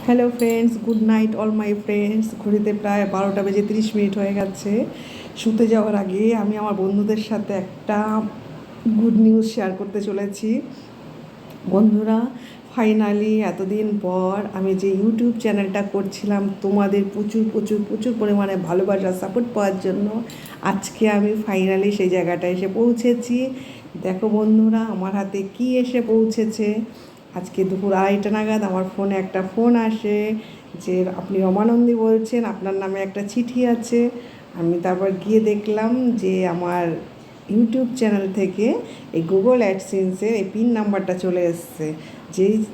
Hello friends, good night all my friends. ঘড়িতে প্রায় 12:30 হয়ে গেছে। শুতে যাওয়ার আগে আমি আমার বন্ধুদের সাথে একটা গুড নিউজ শেয়ার করতে চলেছি। বন্ধুরা, ফাইনালি এতদিন পর আমি যে ইউটিউব চ্যানেলটা করছিলাম তোমাদের প্রচুর প্রচুর প্রচুর পরিমাণে ভালোবাসা সাপোর্ট পাওয়ার জন্য, আজকে আমি ফাইনালি সেই জায়গাটায় এসে পৌঁছেছি। দেখো বন্ধুরা, আমার হাতে কি এসে পৌঁছেছে। আজকে দুপুর 2:30 নাগাদ আমার ফোনে একটা ফোন আসে যে আপনি রমানন্দী বলছেন, আপনার নামে একটা চিঠি আছে। আমি তারপর গিয়ে দেখলাম যে আমার ইউটিউব চ্যানেল থেকে এই গুগল অ্যাডসেন্সের এই পিন নাম্বারটা চলে এসছে,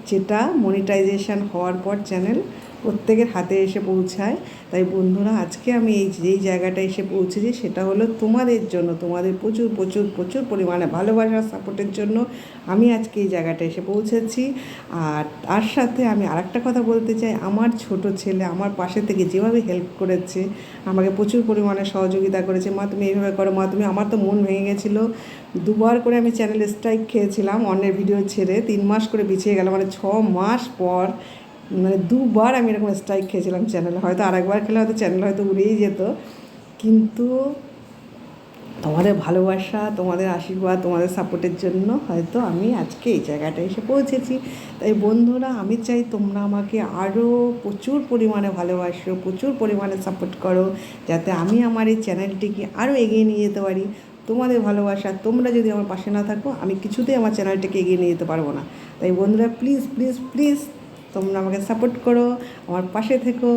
যেটা মনিটাইজেশন হওয়ার পর চ্যানেল প্রত্যেকের হাতে এসে পৌঁছায়। তাই বন্ধুরা, আজকে আমি যেই জায়গাটা এসে পৌঁছেছি সেটা হলো তোমাদের জন্য, তোমাদের প্রচুর প্রচুর প্রচুর পরিমাণে ভালোবাসা সাপোর্টের জন্য আমি আজকে এই জায়গাটা এসে পৌঁছেছি। আর তার সাথে আমি আরেকটা কথা বলতে চাই, আমার ছোট ছেলে আমার পাশে থেকে যেভাবে হেল্প করেছে, আমাকে প্রচুর পরিমাণে সহযোগিতা করেছে। মা তুমি এইভাবে করো, মা তুমি, আমার তো মন ভেঙে গেছিলো। দুবার করে আমি চ্যানেল স্ট্রাইক খেয়েছিলাম, অন্যের ভিডিও ছেড়ে 3 মাস করে পিছিয়ে গেল, মানে 6 মাস পর মানে দুবার আমি এরকম স্ট্রাইক খেয়েছিলাম চ্যানেলে। হয়তো আরেকবার খেলে হয়তো চ্যানেল হয়তো উড়েই যেত, কিন্তু তোমাদের ভালোবাসা, তোমাদের আশীর্বাদ, তোমাদের সাপোর্টের জন্য হয়তো আমি আজকে এই জায়গাটায় এসে পৌঁছেছি। তাই বন্ধুরা, আমি চাই তোমরা আমাকে আরও প্রচুর পরিমাণে ভালোবাসো, প্রচুর পরিমাণে সাপোর্ট করো, যাতে আমি আমার এই চ্যানেলটিকে আরও এগিয়ে নিয়ে যেতে পারি। তোমাদের ভালোবাসা, তোমরা যদি আমার পাশে না থাকো, আমি কিছুতেই আমার চ্যানেলটিকে এগিয়ে নিয়ে যেতে পারবো না। তাই বন্ধুরা, প্লিজ প্লিজ প্লিজ তোমরা আমাকে সাপোর্ট করো, আমার পাশে থেকো।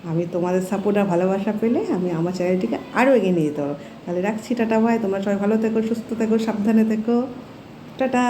আমি তোমাদের সাপোর্ট আর ভালোবাসা পেলে আমি আমার চ্যানেলটিকে আরও এগিয়ে নিয়ে যেতে পারবো। তাহলে রাখছি, টাটা, ভাই। তোমরা সবাই ভালো থেকো, সুস্থ থেকো, সাবধানে থেকো। টাটা।